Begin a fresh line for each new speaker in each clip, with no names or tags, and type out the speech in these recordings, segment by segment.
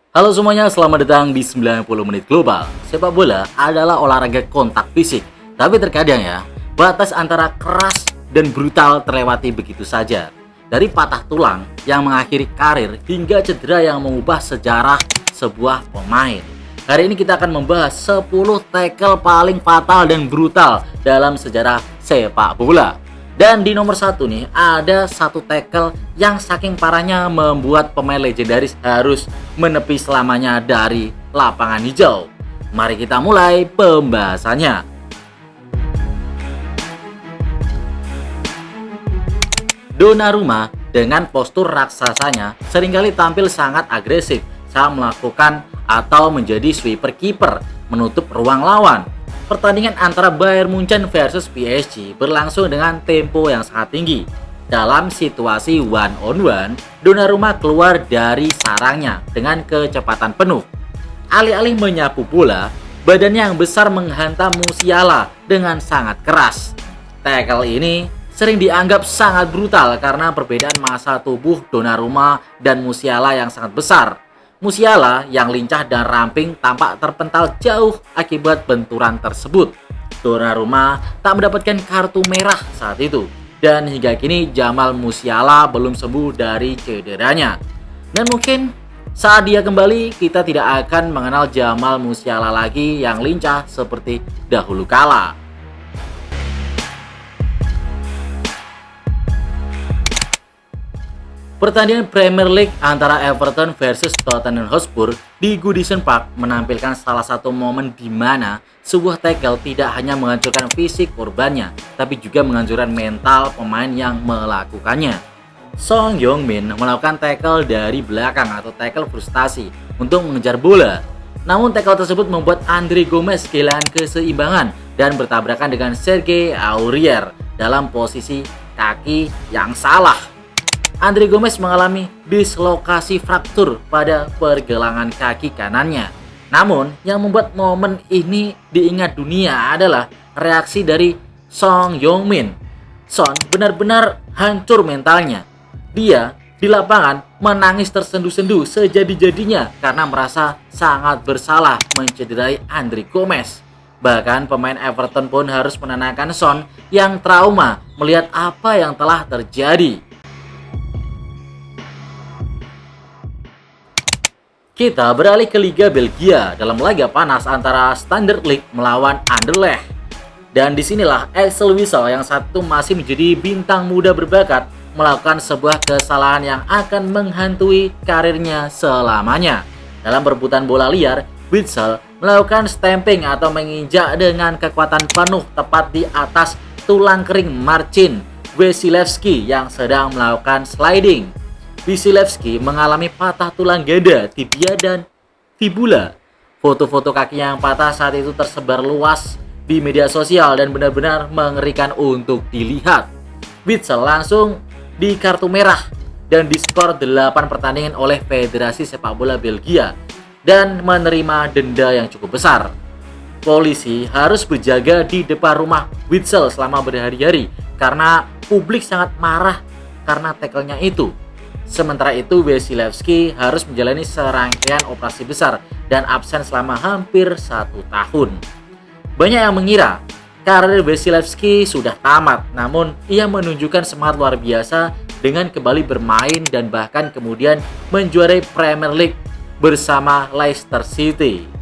Halo semuanya, selamat datang di 90 Menit Global. Sepak bola adalah olahraga kontak fisik, tapi terkadang ya, batas antara keras dan brutal terlewati begitu saja. Dari patah tulang yang mengakhiri karir hingga cedera yang mengubah sejarah sebuah pemain. Hari ini kita akan membahas 10 tackle paling fatal dan brutal dalam sejarah sepak bola. Dan di nomor satu nih, ada satu tackle yang saking parahnya membuat pemain legendaris harus menepi selamanya dari lapangan hijau. Mari kita mulai pembahasannya. Donnarumma dengan postur raksasanya seringkali tampil sangat agresif saat melakukan atau menjadi sweeper kiper menutup ruang lawan. Pertandingan antara Bayern Munchen versus PSG berlangsung dengan tempo yang sangat tinggi. Dalam situasi one on one, Donnarumma keluar dari sarangnya dengan kecepatan penuh. Alih-alih menyapu bola, badannya yang besar menghantam Musiala dengan sangat keras. Tackle ini sering dianggap sangat brutal karena perbedaan massa tubuh Donnarumma dan Musiala yang sangat besar. Musiala yang lincah dan ramping tampak terpental jauh akibat benturan tersebut. Donnarumma tak mendapatkan kartu merah saat itu. Dan hingga kini Jamal Musiala belum sembuh dari cederanya. Dan mungkin saat dia kembali kita tidak akan mengenal Jamal Musiala lagi yang lincah seperti dahulu kala. Pertandingan Premier League antara Everton versus Tottenham Hotspur di Goodison Park menampilkan salah satu momen di mana sebuah tackle tidak hanya menghancurkan fisik korbannya, tapi juga menghancurkan mental pemain yang melakukannya. Son Heung-min melakukan tackle dari belakang atau tackle frustasi untuk mengejar bola. Namun tackle tersebut membuat Andre Gomez kehilangan keseimbangan dan bertabrakan dengan Serge Aurier dalam posisi kaki yang salah. Andre Gomez mengalami dislokasi fraktur pada pergelangan kaki kanannya. Namun, yang membuat momen ini diingat dunia adalah reaksi dari Son Heung-min. Son benar-benar hancur mentalnya. Dia di lapangan menangis tersendu-sendu sejadi-jadinya karena merasa sangat bersalah mencederai Andre Gomez. Bahkan pemain Everton pun harus menenangkan Son yang trauma melihat apa yang telah terjadi. Kita beralih ke Liga Belgia dalam laga panas antara Standard Liège melawan Anderlecht. Dan disinilah Axel Witsel yang satu masih menjadi bintang muda berbakat melakukan sebuah kesalahan yang akan menghantui karirnya selamanya. Dalam perebutan bola liar, Witsel melakukan stamping atau menginjak dengan kekuatan penuh tepat di atas tulang kering Marcin Wasilewski yang sedang melakukan sliding. Wasilewski mengalami patah tulang ganda, tibia, dan fibula. Foto-foto kakinya yang patah saat itu tersebar luas di media sosial dan benar-benar mengerikan untuk dilihat. Witsel langsung di kartu merah dan diskor 8 pertandingan oleh Federasi Sepak Bola Belgia dan menerima denda yang cukup besar. Polisi harus berjaga di depan rumah Witsel selama berhari-hari karena publik sangat marah karena tackle-nya itu. Sementara itu, Wasilewski harus menjalani serangkaian operasi besar dan absen selama hampir 1 tahun. Banyak yang mengira karir Wasilewski sudah tamat, namun ia menunjukkan semangat luar biasa dengan kembali bermain dan bahkan kemudian menjuarai Premier League bersama Leicester City.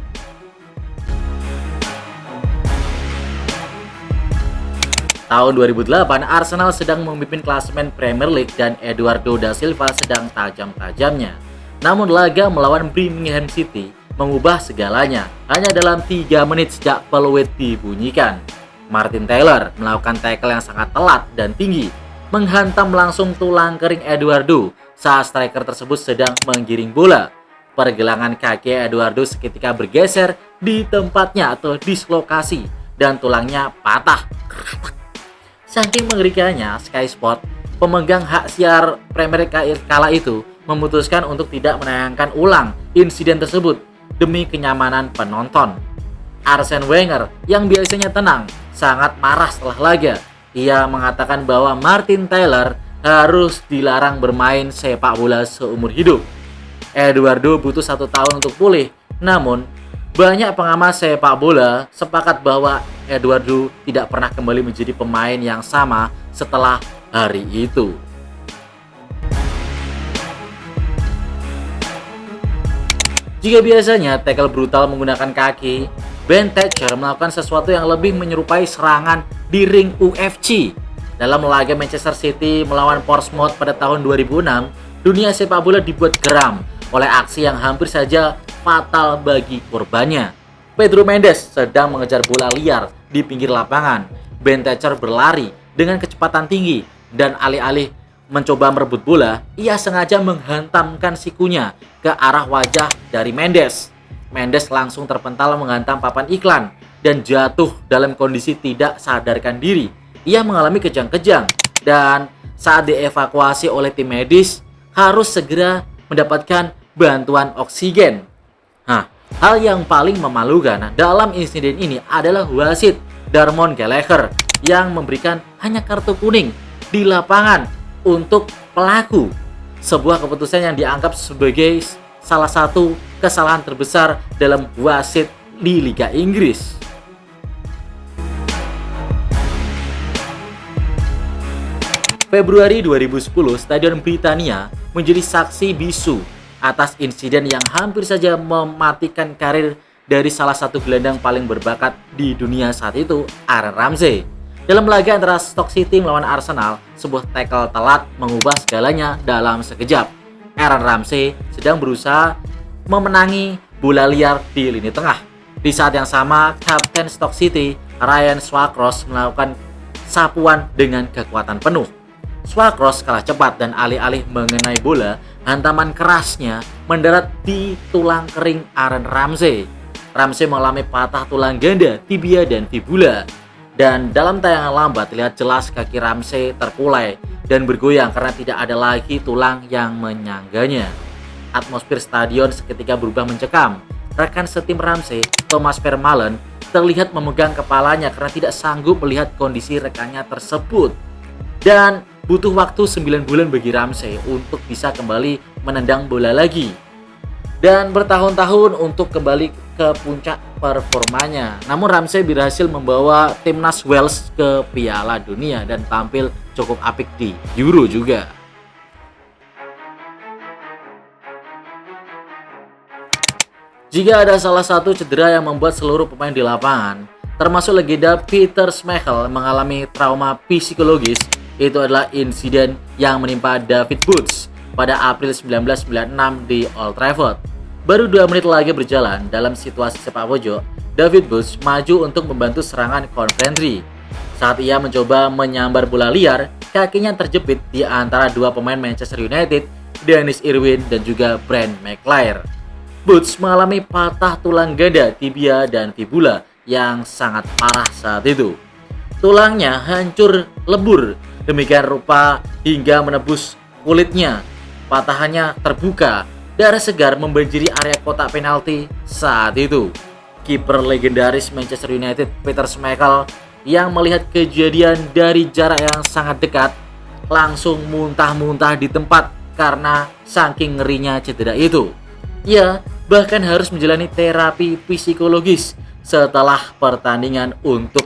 Tahun 2008, Arsenal sedang memimpin klasemen Premier League dan Eduardo da Silva sedang tajam-tajamnya. Namun laga melawan Birmingham City mengubah segalanya hanya dalam 3 menit sejak peluit dibunyikan. Martin Tyler melakukan tackle yang sangat telat dan tinggi, menghantam langsung tulang kering Eduardo saat striker tersebut sedang menggiring bola. Pergelangan kaki Eduardo seketika bergeser di tempatnya atau dislokasi dan tulangnya patah. Saking mengerikannya, Sky Sport, pemegang hak siar Premier League kala itu, memutuskan untuk tidak menayangkan ulang insiden tersebut demi kenyamanan penonton. Arsene Wenger yang biasanya tenang, sangat marah setelah laga. Ia mengatakan bahwa Martin Tyler harus dilarang bermain sepak bola seumur hidup. Eduardo butuh 1 tahun untuk pulih. Namun, banyak pengamat sepak bola sepakat bahwa Eduardo tidak pernah kembali menjadi pemain yang sama setelah hari itu. Jika biasanya tackle brutal menggunakan kaki, Ben Thatcher melakukan sesuatu yang lebih menyerupai serangan di ring UFC. Dalam laga Manchester City melawan Portsmouth pada tahun 2006, dunia sepak bola dibuat geram oleh aksi yang hampir saja fatal bagi korbannya. Pedro Mendes sedang mengejar bola liar di pinggir lapangan. Ben Thatcher berlari dengan kecepatan tinggi dan alih-alih mencoba merebut bola, ia sengaja menghantamkan sikunya ke arah wajah dari Mendes. Mendes langsung terpental menghantam papan iklan dan jatuh dalam kondisi tidak sadarkan diri. Ia mengalami kejang-kejang dan saat dievakuasi oleh tim medis harus segera mendapatkan bantuan oksigen. Nah, hal yang paling memalukan dalam insiden ini adalah wasit Darmon Gallagher yang memberikan hanya kartu kuning di lapangan untuk pelaku. Sebuah keputusan yang dianggap sebagai salah satu kesalahan terbesar dalam wasit di Liga Inggris. Februari 2010, Stadion Britania menjadi saksi bisu atas insiden yang hampir saja mematikan karir dari salah satu gelandang paling berbakat di dunia saat itu, Aaron Ramsey. Dalam laga antara Stoke City melawan Arsenal, sebuah tackle telat mengubah segalanya dalam sekejap. Aaron Ramsey sedang berusaha memenangi bola liar di lini tengah. Di saat yang sama, Kapten Stoke City, Ryan Shawcross melakukan sapuan dengan kekuatan penuh. Shawcross kalah cepat dan alih-alih mengenai bola, hantaman kerasnya mendarat di tulang kering Aaron Ramsey. Ramsey mengalami patah tulang ganda, tibia, dan fibula. Dan dalam tayangan lambat terlihat jelas kaki Ramsey terkulai dan bergoyang karena tidak ada lagi tulang yang menyangganya. Atmosfer stadion seketika berubah mencekam. Rekan setim Ramsey, Thomas Vermaelen, terlihat memegang kepalanya karena tidak sanggup melihat kondisi rekannya tersebut. Dan butuh waktu 9 bulan bagi Ramsey untuk bisa kembali menendang bola lagi. Dan bertahun-tahun untuk kembali ke puncak performanya. Namun Ramsey berhasil membawa timnas Wales ke Piala Dunia dan tampil cukup apik di Euro juga. Jika ada salah satu cedera yang membuat seluruh pemain di lapangan, termasuk legenda Peter Schmeichel mengalami trauma psikologis, itu adalah insiden yang menimpa David Boots pada April 1996 di Old Trafford. Baru 2 menit lagi berjalan dalam situasi sepak pojok, David Boots maju untuk membantu serangan Coventry. Saat ia mencoba menyambar bola liar, kakinya terjepit di antara 2 pemain Manchester United, Dennis Irwin dan juga Brand McClair. Boots mengalami patah tulang ganda, tibia, dan fibula yang sangat parah saat itu. Tulangnya hancur lebur demikian rupa hingga menembus kulitnya. Patahannya terbuka. Darah segar membanjiri area kotak penalti saat itu. Kiper legendaris Manchester United Peter Schmeichel yang melihat kejadian dari jarak yang sangat dekat langsung muntah-muntah di tempat karena saking ngerinya cedera itu. Ia bahkan harus menjalani terapi psikologis setelah pertandingan untuk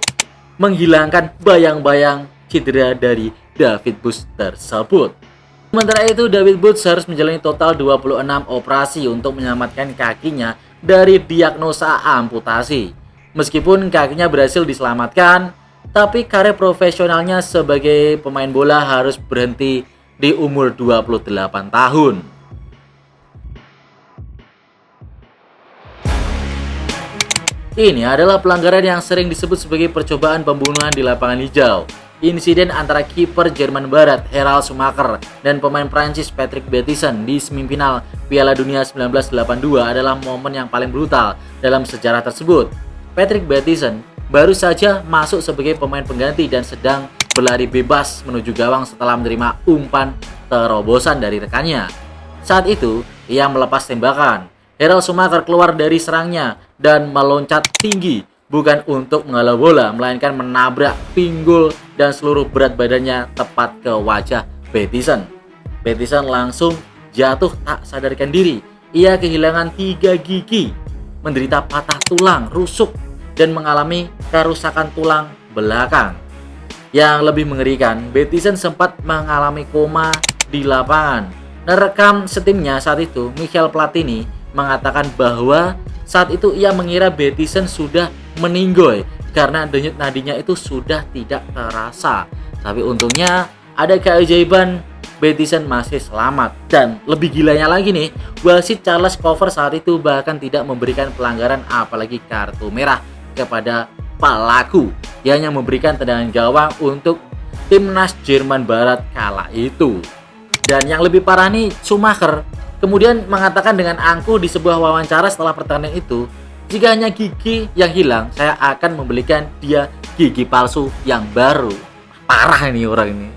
menghilangkan bayang-bayang cedera dari David Boots tersebut. Sementara itu, David Boots harus menjalani total 26 operasi untuk menyelamatkan kakinya dari diagnosa amputasi. Meskipun kakinya berhasil diselamatkan, tapi karir profesionalnya sebagai pemain bola harus berhenti di umur 28 tahun. Ini adalah pelanggaran yang sering disebut sebagai percobaan pembunuhan di lapangan hijau. Insiden antara kiper Jerman Barat Harald Schumacher dan pemain Prancis Patrick Bertison di semifinal Piala Dunia 1982 adalah momen yang paling brutal dalam sejarah tersebut. Patrick Bertison baru saja masuk sebagai pemain pengganti dan sedang berlari bebas menuju gawang setelah menerima umpan terobosan dari rekannya. Saat itu, ia melepas tembakan. Harald Schumacher keluar dari serangnya dan meloncat tinggi, bukan untuk menghalau bola, melainkan menabrak pinggul dan seluruh berat badannya tepat ke wajah Bertison. Bertison langsung jatuh tak sadarkan diri ia kehilangan 3 gigi, menderita patah tulang rusuk, dan mengalami kerusakan tulang belakang. Yang lebih mengerikan, Bettison sempat mengalami koma di lapangan. Nerekam setimnya saat itu, Michel Platini, mengatakan bahwa saat itu ia mengira Bettison sudah meninggoy karena denyut nadinya itu sudah tidak terasa. Tapi untungnya ada keajaiban, Bettison masih selamat. Dan lebih gilanya lagi nih, wasit Charles Cover saat itu bahkan tidak memberikan pelanggaran apalagi kartu merah kepada pelaku. Ia hanya memberikan tendangan gawang untuk timnas Jerman Barat kala itu. Dan yang lebih parah nih, Schumacher kemudian mengatakan dengan angkuh di sebuah wawancara setelah pertandingan itu, jika hanya gigi yang hilang, saya akan membelikan dia gigi palsu yang baru. Parah ini orang ini.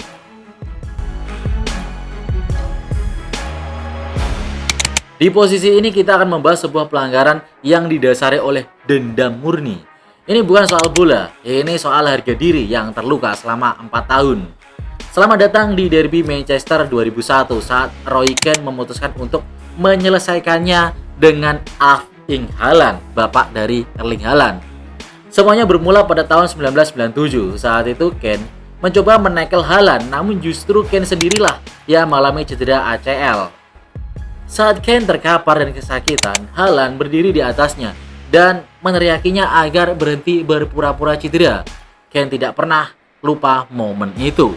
Di posisi ini kita akan membahas sebuah pelanggaran yang didasari oleh dendam murni. Ini bukan soal bola, ini soal harga diri yang terluka selama 4 tahun. Selamat datang di Derby Manchester 2001 saat Roy Keane memutuskan untuk menyelesaikannya dengan Erling Haaland, bapak dari Erling Haaland. Semuanya bermula pada tahun 1997. Saat itu Keane mencoba menekel Haaland, namun justru Keane sendirilah yang mengalami cedera ACL. Saat Keane terkapar dan kesakitan, Haaland berdiri di atasnya dan meneriakinya agar berhenti berpura-pura cedera. Keane tidak pernah lupa momen itu.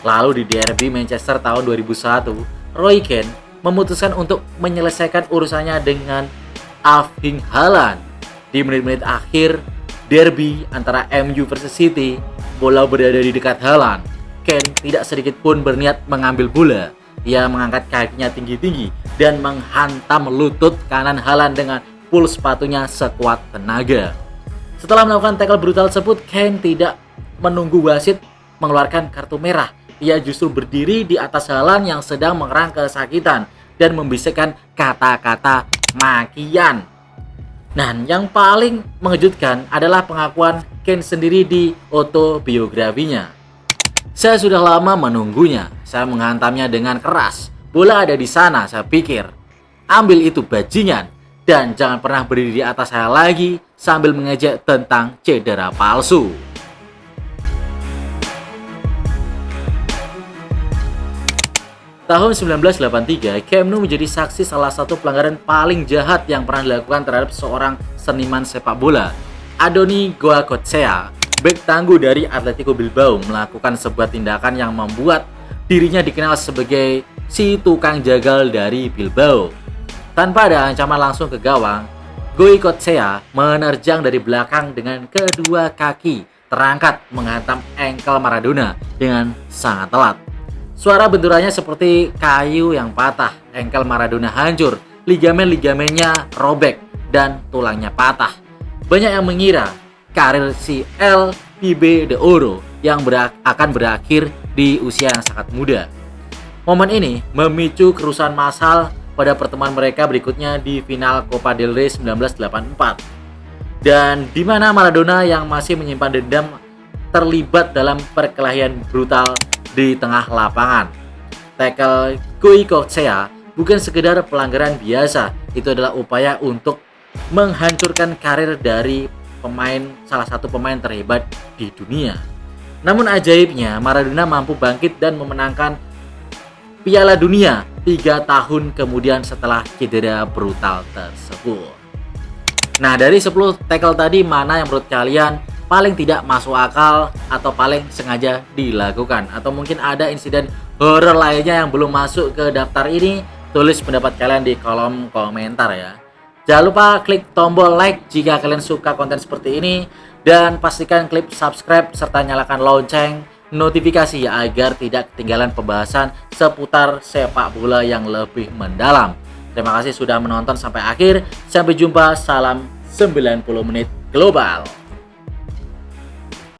Lalu di Derby Manchester tahun 2001, Roy Keane memutuskan untuk menyelesaikan urusannya dengan Erling Haaland. Di menit-menit akhir derby antara MU versus City, bola berada di dekat Haaland. Keane tidak sedikit pun berniat mengambil bola. Ia mengangkat kakinya tinggi-tinggi dan menghantam lutut kanan Haaland dengan pul sepatunya sekuat tenaga. Setelah melakukan tackle brutal tersebut, Keane tidak menunggu wasit mengeluarkan kartu merah. Ia justru berdiri di atas Haaland yang sedang mengerang kesakitan dan membisikkan kata-kata makian. Nah, yang paling mengejutkan adalah pengakuan Keane sendiri di autobiografinya. Saya sudah lama menunggunya. Saya menghantamnya dengan keras. Bola ada di sana, saya pikir. Ambil itu bajingan. Dan jangan pernah berdiri di atas saya lagi sambil mengejek tentang cedera palsu. Tahun 1983, Camp Nou menjadi saksi salah satu pelanggaran paling jahat yang pernah dilakukan terhadap seorang seniman sepak bola. Andoni Goicoechea, bek tangguh dari Atletico Bilbao, melakukan sebuah tindakan yang membuat dirinya dikenal sebagai si tukang jagal dari Bilbao. Tanpa ada ancaman langsung ke gawang, Goicoechea menerjang dari belakang dengan kedua kaki terangkat menghantam engkel Maradona dengan sangat telat. Suara benturannya seperti kayu yang patah, engkel Maradona hancur, ligamen-ligamennya robek, dan tulangnya patah. Banyak yang mengira karir si El Pibe de Oro yang akan berakhir di usia yang sangat muda. Momen ini memicu kerusuhan massal pada pertemuan mereka berikutnya di final Copa del Rey 1984. Dan di mana Maradona yang masih menyimpan dendam terlibat dalam perkelahian brutal di tengah lapangan. Tackle Goicoechea bukan sekedar pelanggaran biasa, itu adalah upaya untuk menghancurkan karir dari salah satu pemain terhebat di dunia. Namun ajaibnya, Maradona mampu bangkit dan memenangkan Piala Dunia 3 tahun kemudian setelah cedera brutal tersebut. Nah, dari 10 tackle tadi, mana yang menurut kalian paling tidak masuk akal atau paling sengaja dilakukan? Atau mungkin ada insiden horor lainnya yang belum masuk ke daftar ini? Tulis pendapat kalian di kolom komentar ya. Jangan lupa klik tombol like jika kalian suka konten seperti ini, dan pastikan klik subscribe serta nyalakan lonceng notifikasi agar tidak ketinggalan pembahasan seputar sepak bola yang lebih mendalam. Terima kasih sudah menonton sampai akhir. Sampai jumpa. Salam 90 menit global.